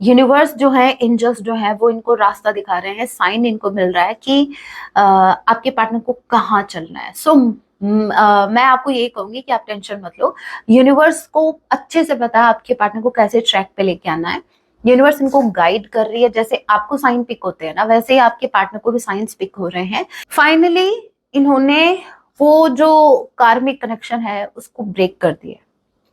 Universe जो है, angels जो है वो इनको रास्ता दिखा रहे हैं, साइन इनको मिल रहा है कि आपके पार्टनर को कहाँ चलना है। सो मैं आपको ये कहूंगी कि आप टेंशन मत लो। यूनिवर्स को अच्छे से पता है आपके पार्टनर को कैसे ट्रैक पे लेके आना है। यूनिवर्स इनको गाइड कर रही है, जैसे आपको साइन पिक होते हैं ना, वैसे ही आपके पार्टनर को भी साइंस पिक हो रहे हैं। फाइनली इन्होंने वो जो कार्मिक कनेक्शन है उसको ब्रेक कर दिया,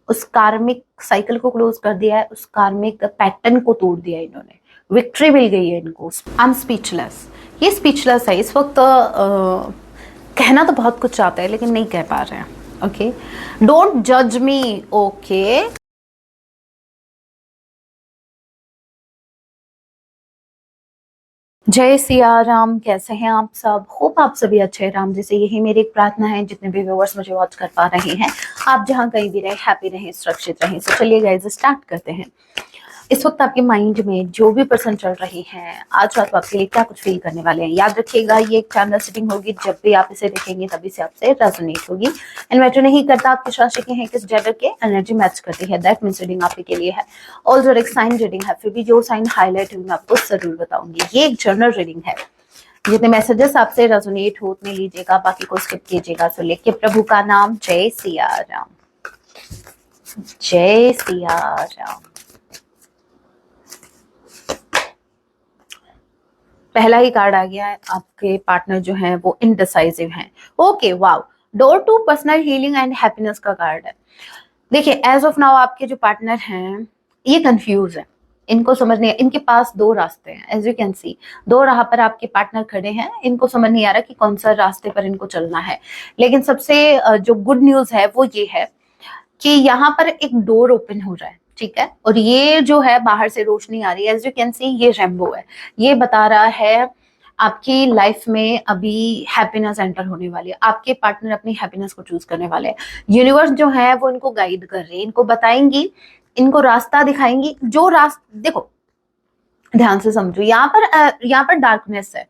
उस कार्मिक साइकिल को क्लोज कर दिया है, उस कार्मिक पैटर्न को तोड़ दिया है इन्होंने। विक्ट्री मिल गई है इनको। I am speechless. ये स्पीचलेस है इस वक्त। कहना तो बहुत कुछ चाहते हैं लेकिन नहीं कह पा रहे हैं। ओके, डोंट जज मी। ओके, जय सिया राम। कैसे हैं आप सब? होप आप सभी अच्छे हैं। राम जी से यही मेरी एक प्रार्थना है, जितने भी व्यूअर्स मुझे वॉच कर पा रहे हैं, आप जहां कहीं भी रहे, हैप्पी रहें, सुरक्षित रहें। तो चलिए गाइस स्टार्ट करते हैं। इस वक्त आपके माइंड में जो भी पर्सन चल रही हैं, आज रात को आपके लिए क्या कुछ फील करने वाले हैं, याद रखिएगा ये एक चैनल सेटिंग होगी। जब भी आप इसे देखेंगे तभी से आपसे रेजोनेट होगी। एंड मैटर नहीं करता आप किस राशि के हैं, किस जेंडर के, एनर्जी मैच करती है, दैट मींस रीडिंग आपके लिए है। ऑल्सो एक साइन रीडिंग है, फिर भी जो साइन हाईलाइट हुई मैं आपको जरूर बताऊंगी। ये एक जनरल रीडिंग है। जितने मैसेजेस आपसे रेजोनेट हो उतने लीजिएगा, बाकी को स्किप कीजिएगा। सो लेके प्रभु का नाम, जय सिया राम, जय सिया राम। पहला ही कार्ड आ गया है, आपके पार्टनर जो है वो इनडिसाइसिव हैं। Okay, wow, door to personal healing and happiness का कार्ड है। देखिए, एज ऑफ नाउ आपके जो पार्टनर हैं ये कंफ्यूज है, इनको समझ नहीं, इनके पास दो रास्ते हैं। एज यू कैन सी, दो राह पर आपके पार्टनर खड़े हैं, इनको समझ नहीं आ रहा कि कौन सा रास्ते पर इनको चलना है। लेकिन सबसे जो गुड न्यूज है वो ये है कि यहाँ पर एक डोर ओपन हो रहा है, ठीक है। और ये जो है बाहर से रोशनी आ रही है, एज यू कैन सी ये रेनबो है। ये बता रहा है आपकी लाइफ में अभी हैप्पीनेस एंटर होने वाली है, आपके पार्टनर अपनी हैप्पीनेस को चूज करने वाले हैं। यूनिवर्स जो है वो इनको गाइड कर रही है, इनको बताएंगी, इनको रास्ता दिखाएंगी। जो रास्ता देखो, ध्यान से समझो, यहाँ पर डार्कनेस है,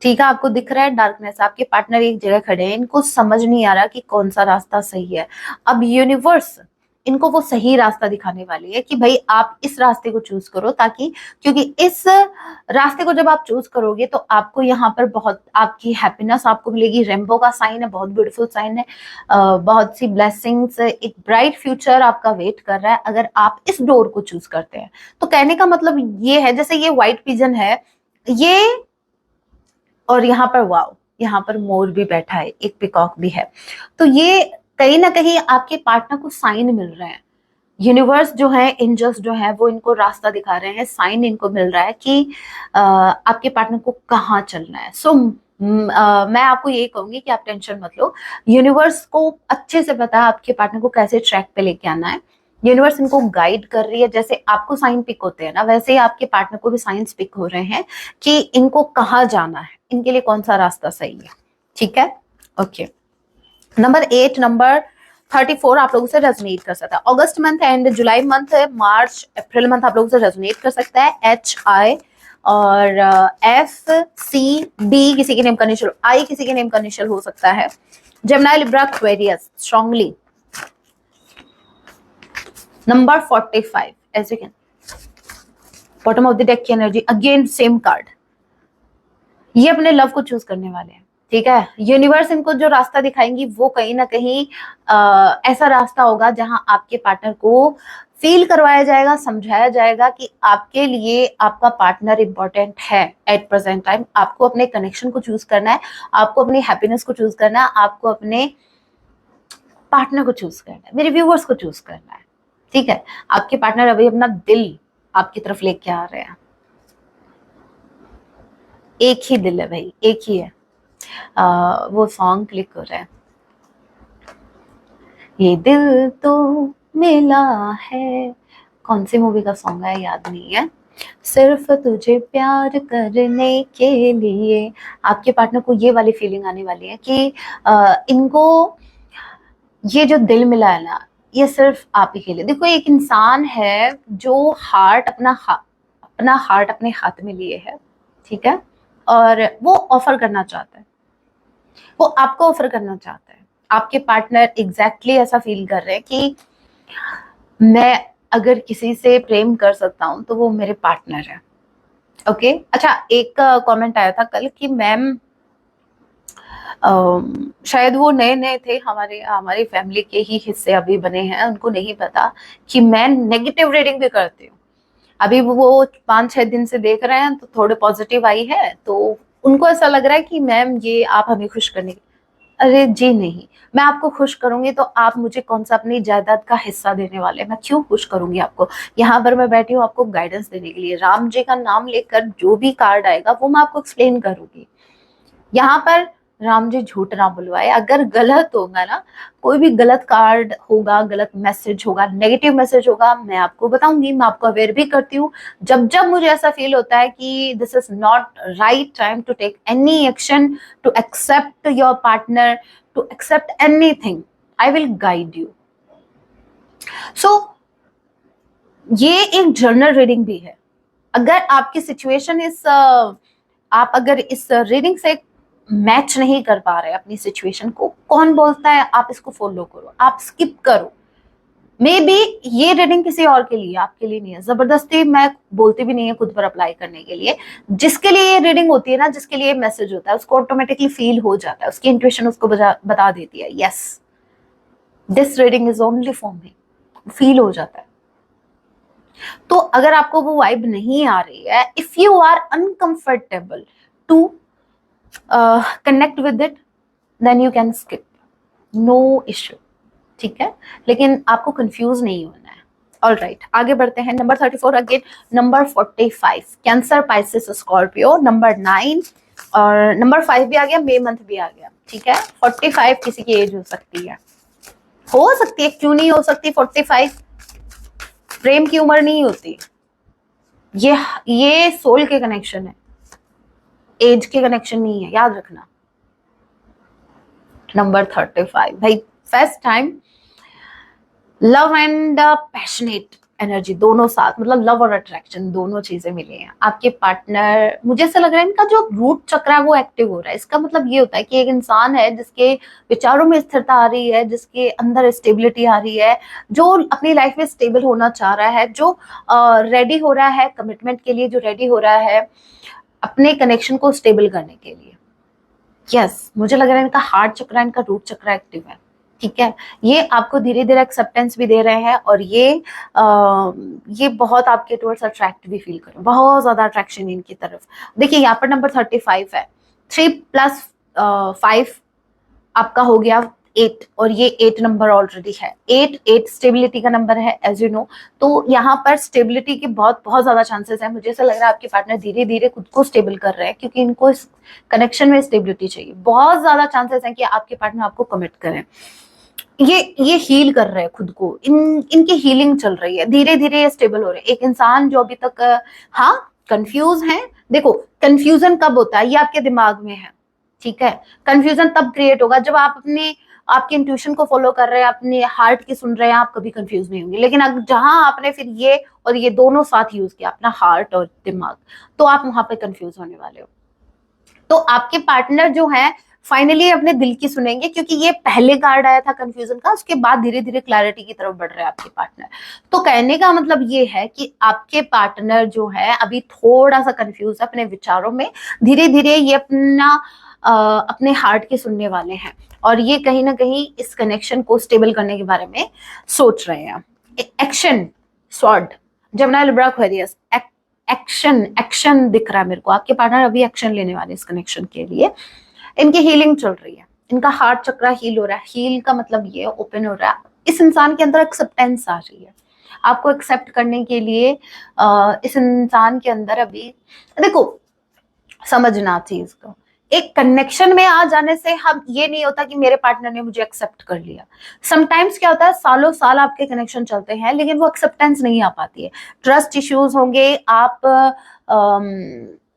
ठीक है, आपको दिख रहा है डार्कनेस। आपके पार्टनर एक जगह खड़े हैं, इनको समझ नहीं आ रहा कि कौन सा रास्ता सही है। अब यूनिवर्स इनको वो सही रास्ता दिखाने वाली है कि भाई आप इस रास्ते को चूज करो, ताकि क्योंकि इस रास्ते को जब आप चूज करोगे तो आपको यहाँ पर बहुत आपकी हैप्पीनेस आपको मिलेगी। रेनबो का साइन है, बहुत ब्यूटीफुल साइन है। बहुत सी ब्लेसिंग्स, एक ब्राइट फ्यूचर आपका वेट कर रहा है अगर आप इस डोर को चूज करते हैं। तो कहने का मतलब ये है, जैसे ये व्हाइट पिजन है ये, और यहाँ पर वाव, यहाँ पर मोर भी बैठा है, एक पिकॉक भी है। तो ये कहीं ना कहीं आपके पार्टनर को साइन मिल रहे हैं। यूनिवर्स जो है, एंजल्स जो है वो इनको रास्ता दिखा रहे हैं, साइन इनको मिल रहा है कि आपके पार्टनर को कहाँ चलना है। सो मैं आपको ये कहूंगी कि आप टेंशन मत लो। यूनिवर्स को अच्छे से पता है आपके पार्टनर को कैसे ट्रैक पे लेके आना है। यूनिवर्स इनको गाइड कर रही है, जैसे आपको साइन पिक होते हैं ना, वैसे ही आपके पार्टनर को भी साइंस पिक हो रहे हैं कि इनको कहाँ जाना है, इनके लिए कौन सा रास्ता सही है। ठीक है, ओके। नंबर 8, नंबर 34 आप लोगों से रेजोनेट कर सकता है। अगस्त मंथ एंड जुलाई मंथ, मार्च अप्रैल मंथ आप लोगों से रेजोनेट कर सकता है। HI और FCD किसी के नेम का इनिशियल, I किसी के नेम का इनिशियल हो सकता है। Gemini, Libra, Aquarius strongly. Number 45 as you can, bottom of the deck की एनर्जी, अगेन सेम कार्ड। ये अपने लव को चूज करने वाले हैं, ठीक है। यूनिवर्स इनको जो रास्ता दिखाएंगी वो कहीं ना कहीं ऐसा रास्ता होगा जहां आपके पार्टनर को फील करवाया जाएगा, समझाया जाएगा कि आपके लिए आपका पार्टनर इंपॉर्टेंट है। एट प्रेजेंट टाइम आपको अपने कनेक्शन को चूज करना है, आपको अपनी हैप्पीनेस को चूज करना है, आपको अपने पार्टनर को चूज करना है, मेरे व्यूवर्स को चूज करना है, ठीक है। आपके पार्टनर अभी अपना दिल आपकी तरफ लेके आ रहे हैं। एक ही दिल है भाई, एक ही है। वो सॉन्ग क्लिक हो रहा है, ये दिल तो मिला है, कौन सी मूवी का सॉन्ग है याद नहीं है। सिर्फ तुझे प्यार करने के लिए आपके पार्टनर को ये वाली फीलिंग आने वाली है कि इनको ये जो दिल मिला है ना, ये सिर्फ आप ही के लिए। देखो, एक इंसान है जो अपना हार्ट अपने हाथ में लिए है, ठीक है, और वो ऑफर करना चाहता है, वो आपको ऑफर करना चाहता है। आपके पार्टनर एग्जैक्टली ऐसा फील कर रहे हैं कि मैं अगर किसी से प्रेम कर सकता हूँ तो वो मेरे पार्टनर है। ओके अच्छा, एक कमेंट आया था कल कि मैम शायद वो नए नए थे, हमारे हमारी फैमिली के ही हिस्से अभी बने हैं, उनको नहीं पता कि मैं नेगेटिव रीडिंग भी करती हूँ। अभी वो 5-6 दिन से देख रहे हैं तो थोड़े पॉजिटिव आई है, तो उनको ऐसा लग रहा है कि मैम ये आप हमें खुश करने की। अरे जी नहीं, मैं आपको खुश करूंगी तो आप मुझे कौन सा अपनी जायदाद का हिस्सा देने वाले हैं? मैं क्यों खुश करूंगी आपको? यहाँ पर मैं बैठी हूँ आपको गाइडेंस देने के लिए। राम जी का नाम लेकर जो भी कार्ड आएगा वो मैं आपको एक्सप्लेन करूंगी। यहाँ पर राम जी झूठ ना बुलवाए, अगर गलत होगा ना, कोई भी गलत कार्ड होगा, गलत मैसेज होगा, नेगेटिव मैसेज होगा, मैं आपको बताऊंगी, मैं आपको अवेयर भी करती हूँ। जब जब मुझे ऐसा फील होता है कि this is not right time to take any action, to accept your partner, to accept anything, I will guide you. So ये एक जर्नल रीडिंग भी है। अगर आपकी सिचुएशन इस आप अगर इस रीडिंग से मैच नहीं कर पा रहे अपनी सिचुएशन को, कौन बोलता है आप इसको फॉलो करो, आप स्किप करो। मे बी ये रीडिंग किसी और के लिए, आपके लिए नहीं है। जबरदस्ती मैं बोलती भी नहीं है खुद पर अप्लाई करने के लिए। जिसके लिए ये रीडिंग होती है ना, जिसके लिए मैसेज होता है, उसको ऑटोमेटिकली फील हो जाता है, उसकी इंट्यूशन उसको बता देती है, yes this reading is only for me, feel हो जाता है। तो अगर आपको वो वाइब नहीं आ रही है, if you are uncomfortable to connect with it, then you can skip, no issue, ठीक है। लेकिन आपको कंफ्यूज नहीं होना है। ऑल राइट, आगे बढ़ते हैं। Number 34 again, number 45 cancer, Pisces, Scorpio, number 9 और नंबर 5 भी आ गया, मे मंथ भी आ गया, ठीक है। 45 किसी की एज हो सकती है, क्यों नहीं हो सकती? 45 प्रेम की उम्र नहीं होती, ये सोल के कनेक्शन है, एज के कनेक्शन नहीं है, याद रखना। नंबर 35 भाई, first time love and passionate energy दोनों साथ, मतलब लव और अट्रैक्शन दोनों चीजें मिली हैं। आपके पार्टनर, मुझे ऐसा लग रहा है इनका जो रूट चक्र है वो एक्टिव हो रहा है। इसका मतलब ये होता है कि एक इंसान है जिसके विचारों में स्थिरता आ रही है, जिसके अंदर स्टेबिलिटी आ रही है, जो अपनी लाइफ में स्टेबल होना चाह रहा है, जो रेडी हो रहा है कमिटमेंट के लिए, जो रेडी हो रहा है अपने कनेक्शन को स्टेबल करने के लिए। यस, मुझे लग रहा है इनका हार्ट चक्र, इनका रूट चक्र एक्टिव है, ठीक है। ये आपको धीरे धीरे एक्सेप्टेंस भी दे रहे हैं और ये बहुत आपके टुवर्ड्स अट्रैक्ट भी फील कर रहे हैं, बहुत ज्यादा अट्रैक्शन इनकी तरफ। देखिए यहाँ पर नंबर 35 है, 3+5 आपका हो गया 8, और ये 8 नंबर ऑलरेडी है। 8 स्टेबिलिटी का नंबर है, एज यू नो। तो यहाँ पर स्टेबिलिटी के बहुत बहुत ज्यादा चांसेस है। मुझे ऐसा लग रहा है आपके पार्टनर धीरे धीरे खुद को स्टेबल कर रहे हैं, क्योंकि इनको इस कनेक्शन में स्टेबिलिटी चाहिए। बहुत ज्यादा चांसेस है कि आपके पार्टनर आपको कमिट करें। ये हील कर रहे हैं खुद को, इनकी हीलिंग चल रही है, धीरे धीरे ये स्टेबल हो रहे हैं। एक इंसान जो अभी तक हाँ कंफ्यूज है, देखो कंफ्यूजन कब होता है, ये आपके दिमाग में है, ठीक है। कंफ्यूजन तब क्रिएट होगा जब आप आपके इंट्यूशन को फॉलो कर रहे हैं, अपने हार्ट की सुन रहे हैं, आप कभी कंफ्यूज नहीं होंगे। लेकिन अब जहां आपने फिर ये और ये दोनों साथ यूज किया, अपना हार्ट और दिमाग, तो आप वहां पे कंफ्यूज होने वाले हो। तो आपके पार्टनर जो है फाइनली अपने दिल की सुनेंगे, क्योंकि ये पहले कार्ड आया था कंफ्यूजन का, उसके बाद धीरे धीरे क्लैरिटी की तरफ बढ़ रहे हैं आपके पार्टनर। तो कहने का मतलब ये है कि आपके पार्टनर जो है अभी थोड़ा सा कंफ्यूज है अपने विचारों में, धीरे धीरे ये अपने हार्ट के सुनने वाले हैं, और ये कहीं ना कहीं इस कनेक्शन को स्टेबल करने के बारे में सोच रहे हैं। Action, sword, Jamuna, Libra, Aquarius, action दिख रहा है मेरे को। आपके पार्टनर अभी एक्शन लेने वाले इस कनेक्शन के लिए। इनकी हीलिंग चल रही है, इनका हार्ट चक्र हील हो रहा है। हील का मतलब ये ओपन हो रहा है, इस इंसान के अंदर एक्सेप्टेंस आ रही है, आपको एक्सेप्ट करने के लिए। इस इंसान के अंदर अभी देखो, समझना चीज को, एक कनेक्शन में आ जाने से हम ये नहीं होता कि मेरे पार्टनर ने मुझे एक्सेप्ट कर लिया। समटाइम्स क्या होता है, सालों साल आपके कनेक्शन चलते हैं लेकिन वो एक्सेप्टेंस नहीं आ पाती है, ट्रस्ट इश्यूज होंगे,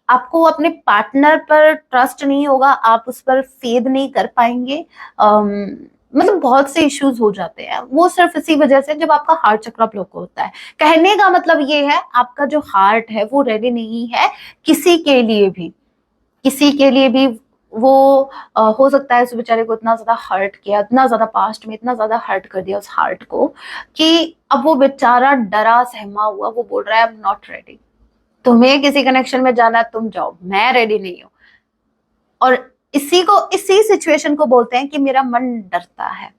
आपको अपने पार्टनर पर ट्रस्ट नहीं होगा, आप उस पर फेद नहीं कर पाएंगे, मतलब बहुत से इश्यूज हो जाते हैं। वो सिर्फ इसी वजह से जब आपका हार्ट चक्र ब्लॉक होता है। कहने का मतलब ये है आपका जो हार्ट है वो रेडी नहीं है किसी के लिए भी, किसी के लिए भी वो हो सकता है उस बेचारे को इतना ज्यादा हर्ट किया, इतना ज्यादा पास्ट में इतना ज्यादा हर्ट कर दिया उस हार्ट को कि अब वो बेचारा डरा सहमा हुआ, वो बोल रहा है आई एम नॉट रेडी, तुम्हें किसी कनेक्शन में जाना है तुम जाओ, मैं रेडी नहीं हूं। और इसी सिचुएशन को बोलते हैं कि मेरा मन डरता है,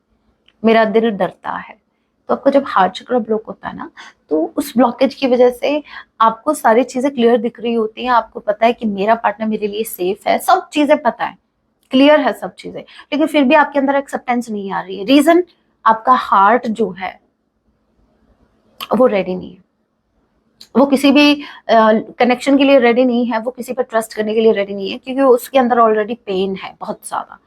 मेरा दिल डरता है। तो आपको जब हार्ट चक्र ब्लॉक होता है ना, तो उस ब्लॉकेज की वजह से आपको सारी चीजें क्लियर दिख रही होती हैं, आपको पता है कि मेरा पार्टनर मेरे लिए सेफ है, सब चीजें पता है, क्लियर है सब चीजें, लेकिन फिर भी आपके अंदर एक्सेप्टेंस नहीं आ रही है। रीजन, आपका हार्ट जो है वो रेडी नहीं है, वो किसी भी कनेक्शन के लिए रेडी नहीं है, वो किसी पर ट्रस्ट करने के लिए रेडी नहीं है, क्योंकि उसके अंदर ऑलरेडी पेन है बहुत ज्यादा।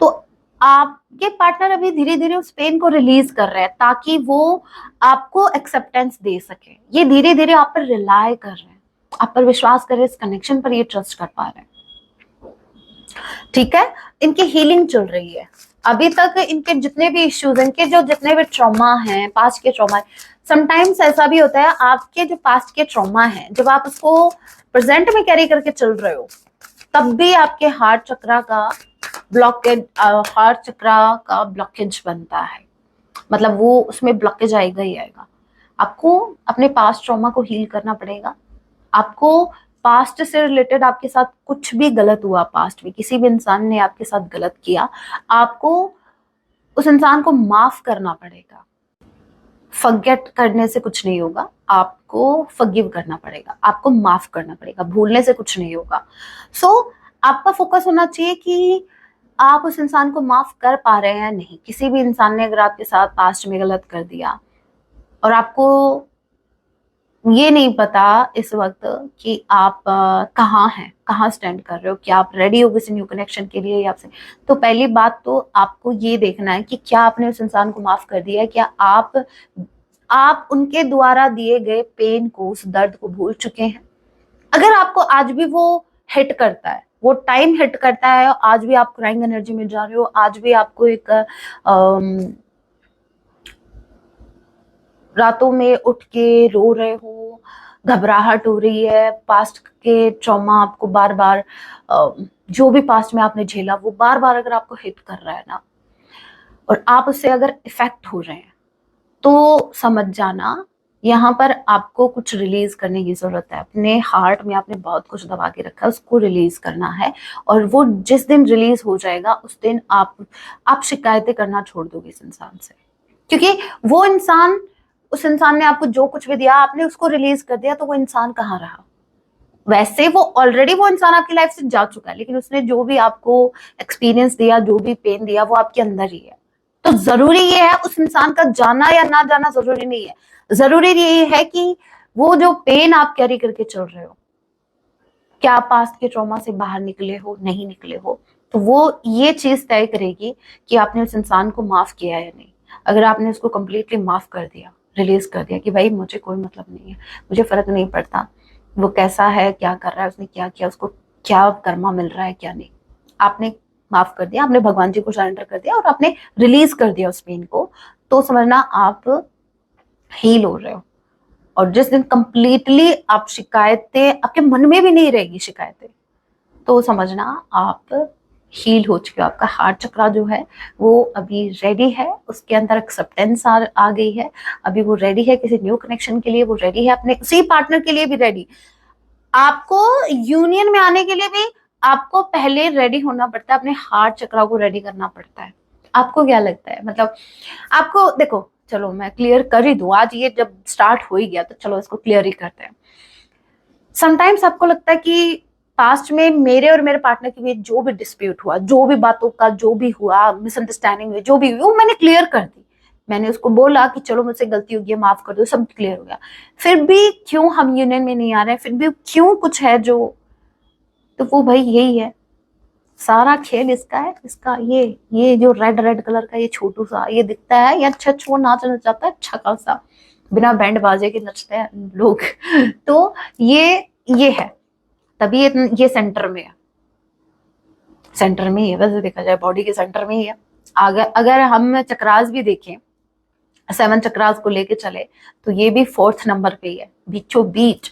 तो आपके पार्टनर अभी धीरे धीरे उस पेन को रिलीज कर रहे हैं ताकि वो आपको एक्सेप्टेंस दे सके। ये धीरे धीरे आप पर रिलाय कर रहे हैं, आप पर विश्वास कर रहे हैं, इस कनेक्शन पर ये ट्रस्ट कर पा रहे हैं। ठीक है, इनकी हीलिंग चल रही है अभी तक। इनके जितने भी इश्यूज, इनके जो जितने भी ट्रॉमा हैं, पास्ट के ट्रॉमा, समटाइम्स ऐसा भी होता है आपके जो पास्ट के ट्रॉमा हैं, जब आप उसको प्रेजेंट में कैरी करके चल रहे हो, तब भी आपके हार्ट चक्रा का ब्लॉकेज, हार्ट चक्रा का ब्लॉकेज बनता है। मतलब वो उसमें ब्लॉकेज आएगा ही आएगा। आपको अपने पास्ट ट्रॉमा को हील करना पड़ेगा। आपको पास्ट से रिलेटेड आपके साथ कुछ भी गलत हुआ, पास्ट में किसी भी इंसान ने आपके साथ गलत किया, आपको उस इंसान को माफ करना पड़ेगा। फॉरगेट करने से कुछ नहीं होगा, आपको फॉरगिव करना पड़ेगा, आपको माफ करना पड़ेगा, भूलने से कुछ नहीं होगा। सो आपका फोकस होना चाहिए कि आप उस इंसान को माफ कर पा रहे हैं नहीं। किसी भी इंसान ने अगर आपके साथ पास्ट में गलत कर दिया और आपको ये नहीं पता इस वक्त कि आप कहाँ हैं, कहाँ स्टैंड कर रहे हो, क्या आप रेडी हो किसी न्यू कनेक्शन के लिए या आपसे, तो पहली बात तो आपको ये देखना है कि क्या आपने उस इंसान को माफ कर दिया है, क्या आप उनके द्वारा दिए गए पेन को, उस दर्द को भूल चुके हैं। अगर आपको आज भी वो हिट करता है, वो टाइम हिट करता है, आज भी आप क्राइंग एनर्जी में जा रहे हो, आज भी आपको एक रातों में उठ के रो रहे हो, घबराहट हो रही है, पास्ट के ट्रॉमा आपको बार बार, जो भी पास्ट में आपने झेला वो बार बार अगर आपको हिट कर रहा है ना, और आप उससे अगर इफेक्ट हो रहे हैं, तो समझ जाना यहाँ पर आपको कुछ रिलीज करने की जरूरत है। अपने हार्ट में आपने बहुत कुछ दबा के रखा है, उसको रिलीज करना है। और वो जिस दिन रिलीज हो जाएगा उस दिन आप शिकायतें करना छोड़ दोगे इस इंसान से, क्योंकि वो इंसान, उस इंसान ने आपको जो कुछ भी दिया, आपने उसको रिलीज कर दिया, तो वो इंसान कहाँ रहा। वैसे वो ऑलरेडी वो इंसान आपकी लाइफ से जा चुका है, लेकिन उसने जो भी आपको एक्सपीरियंस दिया, जो भी पेन दिया, वो आपके अंदर ही है। तो जरूरी ये है उस इंसान का जाना या ना जाना जरूरी नहीं है। जरूरी ये है कि वो जो पेन आप कैरी करके चल रहे हो, क्या आप पास्ट के ट्रॉमा से बाहर निकले हो, नहीं निकले हो, तो वो ये चीज तय करेगी कि आपने उस इंसान को माफ किया या नहीं। अगर आपने उसको कंप्लीटली माफ कर दिया, रिलीज कर दिया कि भाई मुझे कोई मतलब नहीं है, मुझे फर्क नहीं पड़ता वो कैसा है, क्या कर रहा है, उसने क्या किया, उसको क्या कर्मा मिल रहा है, क्या नहीं, आपने माफ कर दिया, आपने भगवान जी को सरेंडर कर दिया और आपने रिलीज कर दिया उस पेन को, तो समझना आप हील हो रहे हो। और जिस दिन कंप्लीटली आप शिकायतें, आपके मन में भी नहीं रहेगी शिकायतें, तो समझना आप हील हो चुके हो। आपका हार्ट चक्रा जो है वो अभी रेडी है, उसके अंदर एक्सेप्टेंस आ गई है, अभी वो रेडी है किसी न्यू कनेक्शन के लिए, वो रेडी है अपने उसी पार्टनर के लिए भी रेडी। आपको यूनियन में आने के लिए भी आपको पहले रेडी होना पड़ता है, अपने हार्ट चक्रा को रेडी करना पड़ता है। आपको क्या लगता है, मतलब आपको देखो, चलो मैं क्लियर कर ही दूं, आज ये जब स्टार्ट हो ही गया तो चलो इसको क्लियर ही करते हैं। समटाइम्स आपको लगता है कि पास्ट में मेरे और मेरे पार्टनर के बीच जो भी डिस्प्यूट हुआ, जो भी बातों का जो भी हुआ, मिसअंडरस्टैंडिंग हुई, जो भी हुई, वो मैंने क्लियर कर दी। मैंने उसको बोला कि चलो मुझसे गलती हो गई, माफ कर दो, सब क्लियर हो गया। फिर भी क्यों हम यूनियन में नहीं आ रहे हैं, फिर भी क्यों कुछ है जो, तो वो भाई यही है, सारा खेल इसका है। इसका ये जो रेड रेड कलर का ये छोटू सा ये दिखता है, ये अच्छा वो नाच नचाता है, अच्छा खासा बिना बैंड बाजे के नचते हैं लोग तो ये है, तभी ये सेंटर में है, सेंटर में ही है। वैसे देखा जाए बॉडी के सेंटर में ही है। अगर हम चक्रास भी देखें, 7 चक्रास को लेके चले, तो ये भी 4th नंबर पे ही है, बीचों बीच।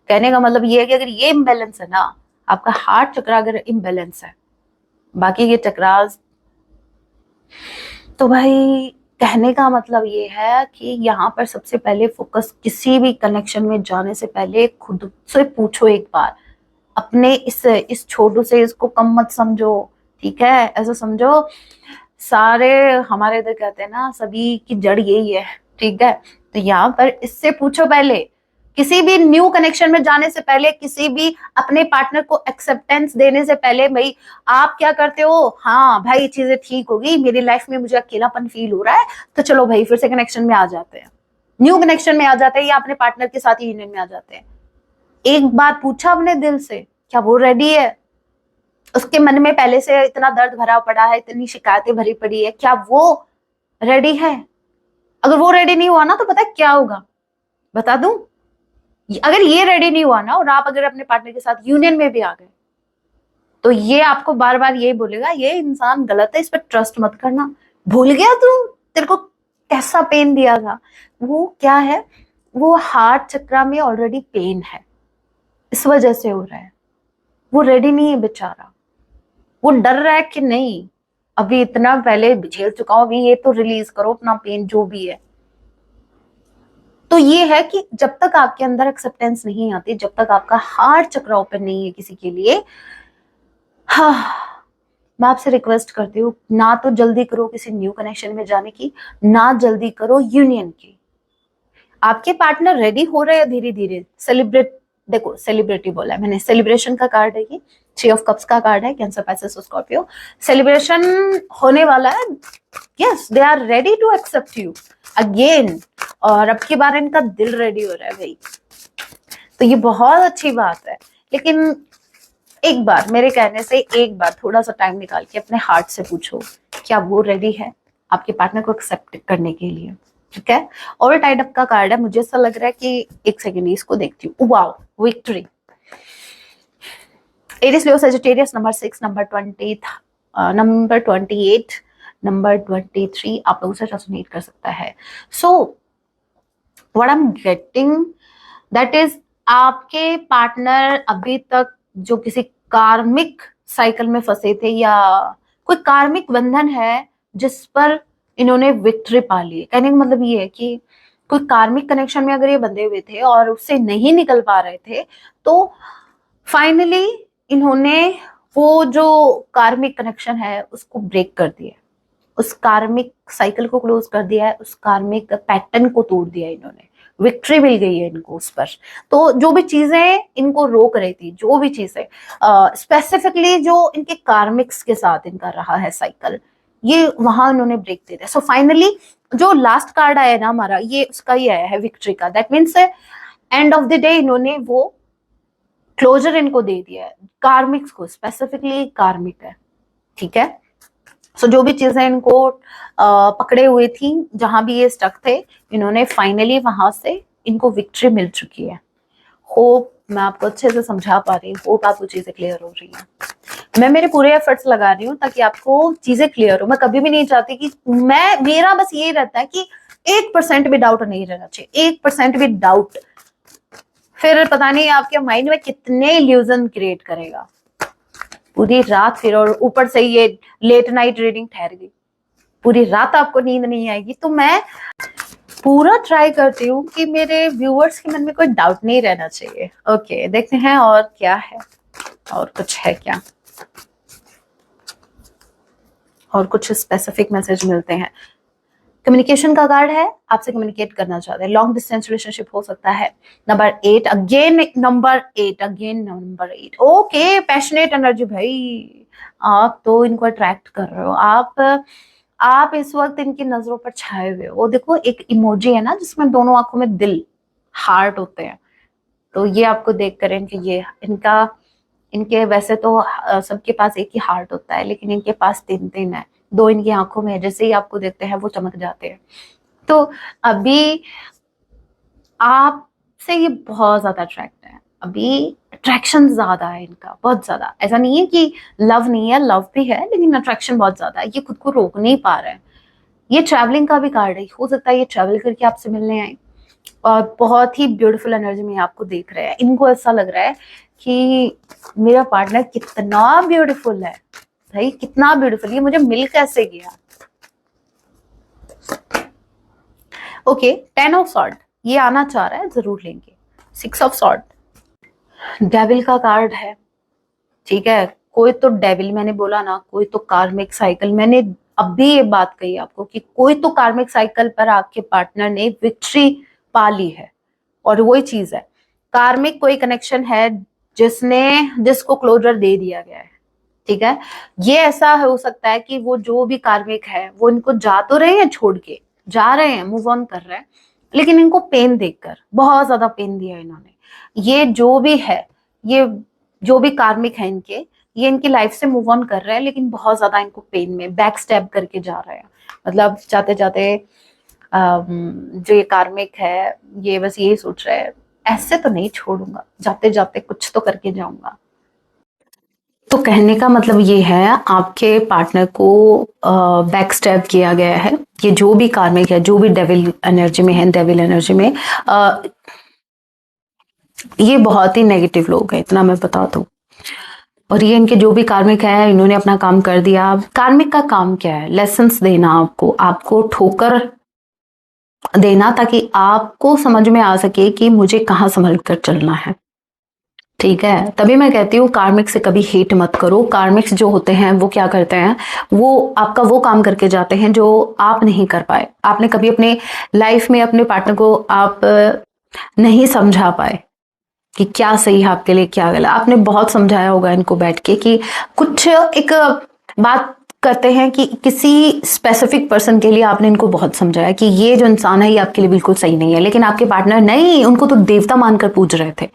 कहने का मतलब ये है कि अगर ये इम्बेलेंस है ना, आपका हार्ट चक्रा अगर इम्बेलेंस है, बाकी के टकराव, तो भाई कहने का मतलब ये है कि यहाँ पर सबसे पहले फोकस, किसी भी कनेक्शन में जाने से पहले खुद से पूछो एक बार, अपने इस छोटू से इसको कम मत समझो, ठीक है? ऐसा समझो सारे, हमारे इधर कहते हैं ना, सभी की जड़ यही है, ठीक है? तो यहाँ पर इससे पूछो पहले, किसी भी न्यू कनेक्शन में जाने से पहले, किसी भी अपने पार्टनर को एक्सेप्टेंस देने से पहले, भाई आप क्या करते हो, हाँ भाई चीजें ठीक होगी, मेरी लाइफ में मुझे अकेलापन फील हो रहा है, तो चलो भाई फिर से कनेक्शन में आ जाते हैं, न्यू कनेक्शन में आ जाते हैं, या अपने पार्टनर के साथ ही यूनियन में आ जाते हैं। एक बार पूछा अपने दिल से, क्या वो रेडी है? उसके मन में पहले से इतना दर्द भरा पड़ा है, इतनी शिकायतें भरी पड़ी है, क्या वो रेडी है? अगर वो रेडी नहीं हुआ ना, तो पता है क्या होगा, बता दूं? अगर ये रेडी नहीं हुआ ना, और आप अगर अपने पार्टनर के साथ यूनियन में भी आ गए, तो ये आपको बार बार ये बोलेगा, ये इंसान गलत है, इस पर ट्रस्ट मत करना। भूल गया तू, तेरे को कैसा पेन दिया था? वो क्या है, वो हार्ट चक्र में ऑलरेडी पेन है, इस वजह से हो रहा है। वो रेडी नहीं है बेचारा, वो डर रहा है कि नहीं, अभी इतना पहले झेल चुका हूं, अभी ये तो रिलीज करो अपना पेन जो भी है। तो ये है कि जब तक आपके अंदर एक्सेप्टेंस नहीं आती, जब तक आपका हार्ट चक्र ओपन नहीं है किसी के लिए, हाँ, मैं आपसे रिक्वेस्ट करती हूँ, ना तो जल्दी करो किसी न्यू कनेक्शन में जाने की, ना जल्दी करो यूनियन की। आपके पार्टनर रेडी हो रहे हैं धीरे धीरे, सेलिब्रेट, देखो सेलिब्रिटी बोला है मैंने, सेलिब्रेशन का कार्ड है ये, 3 ऑफ कप्स का कार्ड है, कैंसर पाइसेस स्कॉर्पियो, सेलिब्रेशन होने वाला है। Yes, they are ready to accept you again, और अब की बार इनका दिल रेडी हो रहा है भाई, तो ये बहुत अच्छी बात है। लेकिन एक बार मेरे कहने से, एक बार थोड़ा सा टाइम निकाल के अपने हार्ट से पूछो, क्या वो रेडी है आपके पार्टनर को एक्सेप्ट करने के लिए, ठीक है? और टाइड अप का कार्ड है, मुझे ऐसा लग रहा है कि एक सेकेंड इसको देखती हूँ, wow, victory, Aries Leo Sagittarius, number 6, number 20, number 28, number 23 आप लोगों से रेजोनेट कर सकता है। So what I am getting that is, आपके पार्टनर अभी तक जो किसी कार्मिक साइकिल में फंसे थे, या कोई कार्मिक बंधन है जिस पर इन्होंने विक्ट्री पा ली है। कहने का मतलब ये है कि कोई कार्मिक कनेक्शन में अगर ये बंधे हुए थे और उससे नहीं निकल पा रहे थे, तो फाइनली इन्होंने वो जो कार्मिक कनेक्शन है उसको ब्रेक कर दिया, उस कार्मिक साइकिल को क्लोज कर दिया है, उस कार्मिक पैटर्न को तोड़ दिया इन्होंने, विक्ट्री मिल गई है इनको उस पर। तो जो भी चीजें इनको रोक रही थी, जो भी चीजें स्पेसिफिकली जो इनके कार्मिक्स के साथ इनका रहा है साइकिल, ये वहां इन्होंने ब्रेक दे दिया। सो फाइनली जो लास्ट कार्ड आया ना हमारा, ये उसका ही आया है विक्ट्री का, that means end of the day इन्होंने वो क्लोजर इनको दे दिया है, कार्मिक्स को, स्पेसिफिकली कार्मिक है, ठीक है? सो जो भी चीजें इनको पकड़े हुए थी, जहां भी ये स्टक थे, इन्होंने फाइनली वहां से इनको विक्ट्री मिल चुकी है। होप मैं आपको अच्छे से समझा पा रही हूँ, होप आपको चीजें क्लियर हो रही हैं। मैं मेरे पूरे एफर्ट्स लगा रही हूँ ताकि आपको चीजें क्लियर हो। मैं कभी भी नहीं चाहती कि मेरा बस ये रहता है कि 1% भी डाउट नहीं रहना चाहिए, 1% भी डाउट फिर पता नहीं आपके माइंड में कितने इल्यूजन क्रिएट करेगा पूरी रात फिर, और ऊपर से ये लेट नाइट रीडिंग ठहर गई, पूरी रात आपको नींद नहीं आएगी। तो मैं पूरा ट्राई करती हूँ कि मेरे व्यूअर्स के मन में कोई डाउट नहीं रहना चाहिए। ओके, देखते हैं और क्या है, और कुछ है क्या, और कुछ स्पेसिफिक मैसेज मिलते हैं। कम्युनिकेशन का कार्ड है, आपसे कम्युनिकेट करना चाहते हैं, लॉन्ग डिस्टेंस रिलेशनशिप हो सकता है। Number 8 again, number 8 again, number 8, okay, passionate energy भाई, आप तो इनको अट्रैक्ट कर रहे हो, आप इस वक्त इनकी नजरों पर छाए हुए हो। वो देखो एक इमोजी है ना जिसमें दोनों आंखों में दिल, हार्ट होते हैं, तो ये आपको देख कर इनके, ये इनके वैसे तो सबके पास एक ही हार्ट होता है, लेकिन इनके पास 3 है, 2 इनकी आंखों में है, जैसे ही आपको देखते हैं वो चमक जाते हैं। तो अभी आपसे ये बहुत ज्यादा अट्रैक्ट है, अभी अट्रैक्शन ज्यादा है इनका, बहुत ज्यादा। ऐसा नहीं है कि लव नहीं है, लव भी है, लेकिन अट्रैक्शन बहुत ज्यादा है, ये खुद को रोक नहीं पा रहे हैं। ये ट्रैवलिंग का भी कार्ड है, हो सकता है ये ट्रैवल करके आपसे मिलने आए, और बहुत ही ब्यूटीफुल एनर्जी में आपको देख रहे हैं। इनको ऐसा लग रहा है कि मेरा पार्टनर कितना ब्यूटीफुल है, भाई कितना ब्यूटीफुल, ये मुझे मिल कैसे गया। ओके, 10 ऑफ सॉर्ड, ये आना चाह रहा है, जरूर लेंगे। 6 ऑफ सॉर्ड, डेविल का कार्ड है, ठीक है। कोई तो डेविल, मैंने बोला ना, कोई तो कार्मिक साइकिल, मैंने अभी ये बात कही आपको कि कोई तो कार्मिक साइकिल पर आपके पार्टनर ने विक्ट्री पा ली है। और वही चीज है, कार्मिक कोई कनेक्शन है जिसको क्लोजर दे दिया गया है, ठीक है। ये ऐसा हो सकता है कि वो जो भी कार्मिक है वो इनको जा तो रहे हैं, छोड़ के जा रहे हैं, मूव ऑन कर रहे हैं, लेकिन इनको पेन देखकर बहुत ज्यादा पेन दिया इन्होंने। ये जो भी है, ये जो भी कार्मिक है इनके, ये इनकी लाइफ से मूव ऑन कर रहे हैं, लेकिन बहुत ज्यादा इनको पेन में बैक स्टेप करके जा रहे हैं। मतलब जाते जाते जो ये कार्मिक है, ये बस यही सोच रहे हैं, ऐसे तो नहीं छोड़ूंगा, जाते जाते कुछ तो करके जाऊंगा। तो कहने का मतलब ये है, आपके पार्टनर को बैक स्टेप किया गया है। ये जो भी कार्मिक है, जो भी डेविल एनर्जी में है, डेविल एनर्जी में ये बहुत ही नेगेटिव लोग हैं, इतना मैं बता दूं। और ये इनके जो भी कार्मिक है, इन्होंने अपना काम कर दिया। कार्मिक का काम क्या है? लेसन्स देना, आपको ठोकर देना, ताकि आपको समझ में आ सके कि मुझे कहाँ संभल कर चलना है, ठीक है। तभी मैं कहती हूँ कार्मिक से कभी हेट मत करो। कार्मिक्स जो होते हैं वो क्या करते हैं, वो आपका वो काम करके जाते हैं जो आप नहीं कर पाए। आपने कभी अपने लाइफ में अपने पार्टनर को आप नहीं समझा पाए कि क्या सही है आपके लिए, क्या गलत। आपने बहुत समझाया होगा इनको बैठ के कि कुछ एक बात करते हैं कि किसी स्पेसिफिक पर्सन के लिए आपने इनको बहुत समझाया कि ये जो इंसान है ये आपके लिए बिल्कुल सही नहीं है, लेकिन आपके पार्टनर नहीं, उनको तो देवता मानकर पूज रहे थे।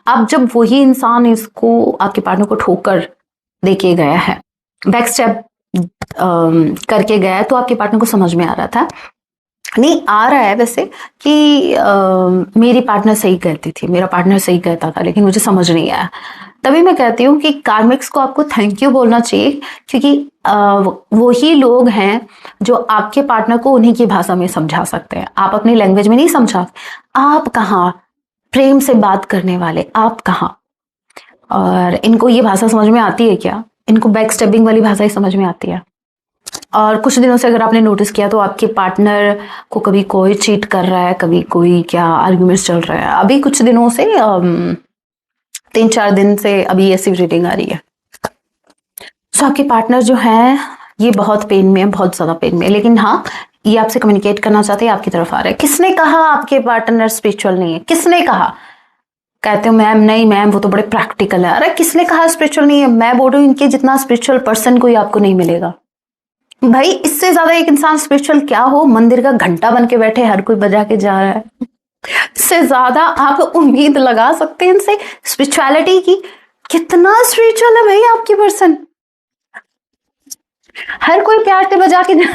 अब जब वही इंसान इसको, आपके पार्टनर को ठोकर देके गया है, बैक स्टेप करके गया है, तो आपके पार्टनर को समझ में आ रहा था, नहीं आ रहा है वैसे, कि मेरी पार्टनर सही कहती थी, मेरा पार्टनर सही कहता था, लेकिन मुझे समझ नहीं आया। तभी मैं कहती हूँ कि कार्मिक्स को आपको थैंक यू बोलना चाहिए, क्योंकि वही लोग हैं जो आपके पार्टनर को उन्हीं की भाषा में समझा सकते हैं। आप अपनी लैंग्वेज में नहीं समझा, आप कहाँ प्रेम से बात करने वाले, आप कहाँ। और इनको ये भाषा समझ में आती है क्या? इनको बैक स्टेपिंग वाली भाषा ही समझ में आती है। और कुछ दिनों से अगर आपने नोटिस किया तो आपके पार्टनर को कभी कोई चीट कर रहा है, कभी कोई क्या आर्ग्यूमेंट्स चल रहा है। अभी कुछ दिनों से 3-4 दिन से अभी ऐसी रीडिंग आ रही है। तो आपके पार्टनर जो है ये बहुत पेन में है, बहुत ज्यादा पेन में है, लेकिन हाँ, ये आपसे कम्युनिकेट करना चाहते हैं, आपकी तरफ आ रहे हैं। किसने कहा आपके पार्टनर स्पिरिचुअल नहीं है? किसने कहा? कहते हो मैम नहीं मैम वो तो बड़े प्रैक्टिकल है। अरे किसने कहा स्पिरिचुअल नहीं है? मैं बोल रही हूँ इनके जितना स्पिरिचुअल पर्सन कोई आपको नहीं मिलेगा। भाई इससे ज्यादा एक इंसान स्पिरिचुअल क्या हो, मंदिर का घंटा बन के बैठे, हर कोई बजा के जा रहा है। इससे ज्यादा आप उम्मीद लगा सकते हैं इनसे स्पिरिचुअलिटी की? कितना स्पिरिचुअल है भाई आपके पर्सन, हर कोई प्यार से बजा के जा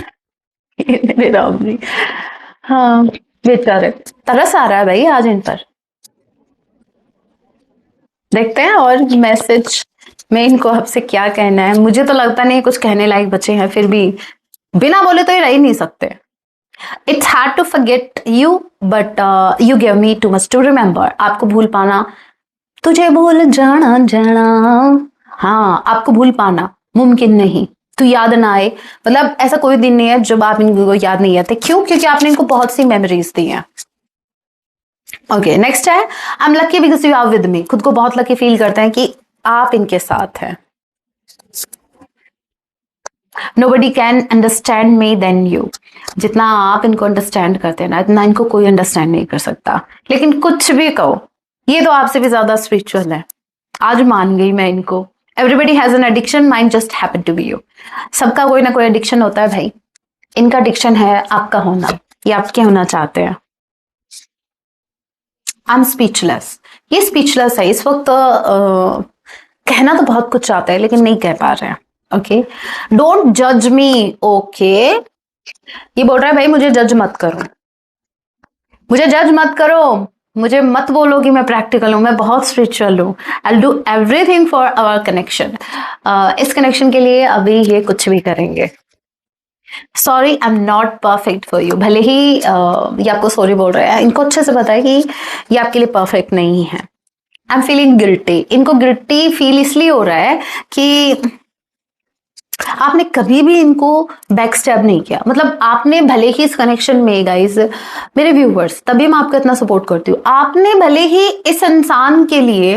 मेरे राम जी। हाँ बेचारे, तरस आ रहा है भाई आज इन पर। देखते हैं और मैसेज में इनको आपसे क्या कहना है। मुझे तो लगता नहीं कुछ कहने लायक बचे हैं, फिर भी बिना बोले तो ये रह ही नहीं सकते। It's hard to forget you, but you gave me too much to remember. आपको भूल पाना, तुझे भूल जाना जाना, हाँ आपको भूल पाना मुमकिन नहीं। तो याद ना आए, मतलब ऐसा कोई दिन नहीं है जब आप इनको याद नहीं आते। क्यों? क्योंकि आपने इनको बहुत सी मेमोरीज दी हैं। ओके नेक्स्ट है, I am lucky because you are with me. खुद को बहुत लकी फील करते हैं कि आप इनके साथ हैं। Nobody can understand me than you. जितना आप इनको अंडरस्टैंड करते हैं ना, इतना इनको कोई अंडरस्टैंड नहीं कर सकता। लेकिन कुछ भी कहो, ये तो आपसे भी ज्यादा स्पिरिचुअल है। आज मान गई मैं इनको। Everybody has an addiction, mine just happened to be you. सबका कोई ना कोई एडिक्शन होता है भाई। इनका एडिक्शन है आपका होना, ये आपके होना चाहते हैं। आई एम स्पीचलेस, ये स्पीचलेस है इस वक्त। कहना तो बहुत कुछ चाहते हैं लेकिन नहीं कह पा रहे हैं। ओके, डोंट जज मी। ओके, ये बोल रहा है भाई मुझे जज मत करो, मुझे जज मत करो, मुझे मत बोलो कि मैं प्रैक्टिकल हूं, मैं बहुत स्पिरिचुअल हूं। I will do everything for our connection. इस कनेक्शन के लिए अभी ये कुछ भी करेंगे। Sorry I am not perfect for you. भले ही ये आपको सॉरी बोल रहे हैं, इनको अच्छे से पता है कि ये आपके लिए परफेक्ट नहीं है। I am feeling guilty. इनको गिल्टी फील इसलिए हो रहा है कि आपने कभी भी इनको बैक स्टेप नहीं किया, मतलब आपने भले ही इस कनेक्शन में गाइस, मेरे व्यूवर्स, तभी मैं आपको इतना सपोर्ट करती हूँ, आपने भले ही इस इंसान के लिए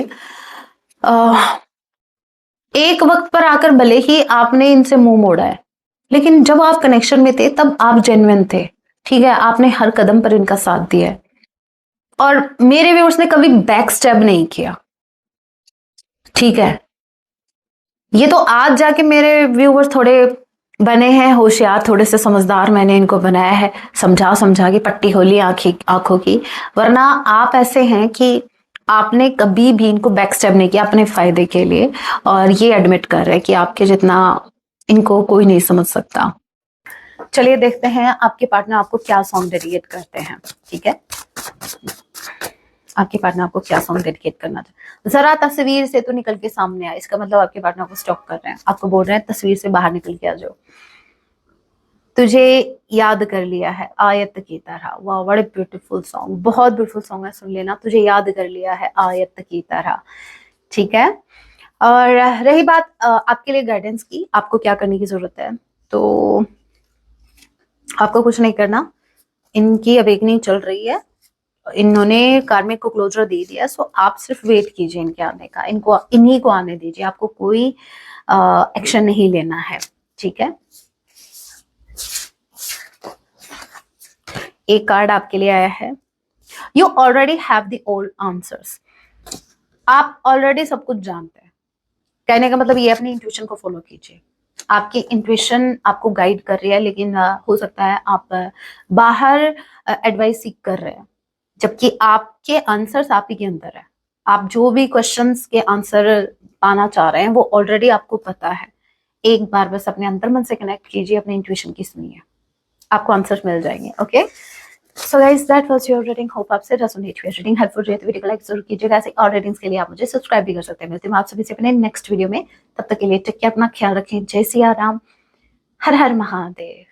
एक वक्त पर आकर भले ही आपने इनसे मुंह मोड़ा है, लेकिन जब आप कनेक्शन में थे तब आप जेन्युइन थे, ठीक है, आपने हर कदम पर इनका साथ दिया है, और मेरे व्यूअर्स ने कभी बैक स्टेप नहीं किया, ठीक है। ये तो आज जाके मेरे व्यूअर्स थोड़े बने हैं होशियार, थोड़े से समझदार, मैंने इनको बनाया है, समझा समझा के पट्टी खोली आंखों की, वरना आप ऐसे हैं कि आपने कभी भी इनको बैक स्टेप नहीं किया अपने फायदे के लिए, और ये एडमिट कर रहे हैं कि आपके जितना इनको कोई नहीं समझ सकता। चलिए देखते हैं आपके पार्टनर आपको क्या सॉन्ग डेडिकेट करते हैं, ठीक है, आपके पार्टनर आपको क्या सॉन्ग डेडिकेट करना था। जरा तस्वीर से तो निकल के सामने आए, इसका मतलब आपके पार्टनर को स्टॉप कर रहे हैं, आपको बोल रहे हैं तस्वीर से बाहर निकल के आ जाओ। तुझे याद कर लिया है आयत की तरह, वाह व्हाट अ ब्यूटीफुल सॉन्ग, बहुत ब्यूटीफुल सॉन्ग है, सुन लेना। तुझे याद कर लिया है आयत की तरह, ठीक है। और रही बात आपके लिए गाइडेंस की, आपको क्या करने की जरूरत है, तो आपको कुछ नहीं करना, इनकी अवेकनिंग चल रही है, इन्होंने कार्मिक को क्लोजर दे दिया, सो आप सिर्फ वेट कीजिए इनके आने का, इनको इन्हीं को आने दीजिए, आपको कोई एक्शन नहीं लेना है, ठीक है। एक कार्ड आपके लिए आया है, you already have the all answers, आप ऑलरेडी सब कुछ जानते हैं, कहने का मतलब ये अपनी इंट्यूशन को फॉलो कीजिए, आपकी इंट्यूशन आपको गाइड कर रही है, लेकिन हो सकता है आप बाहर एडवाइस सीख कर रहे हैं, जबकि आपके आंसर्स आप ही के अंदर है, आप जो भी क्वेश्चंस के आंसर पाना चाह रहे हैं वो ऑलरेडी आपको पता है, एक बार बस अपने अंतर मन से कनेक्ट कीजिए, अपने इंट्यूशन की सुनिए, आपको आंसर्स मिल जाएंगे, okay. So guys that was your reading, hope आपसे रेजोनेट हुई रीडिंग, हेल्पफुल रही तो वीडियो को लाइक जरूर कीजिएगा, ऐसे और रीडिंग्स के लिए आप मुझे सब्सक्राइब भी कर सकते हैं। मिलते हैं आप सभी से अपने नेक्स्ट वीडियो में, तब तक के लिए टेक केयर, अपना ख्याल रखें, जय सिया राम, हर हर महादेव।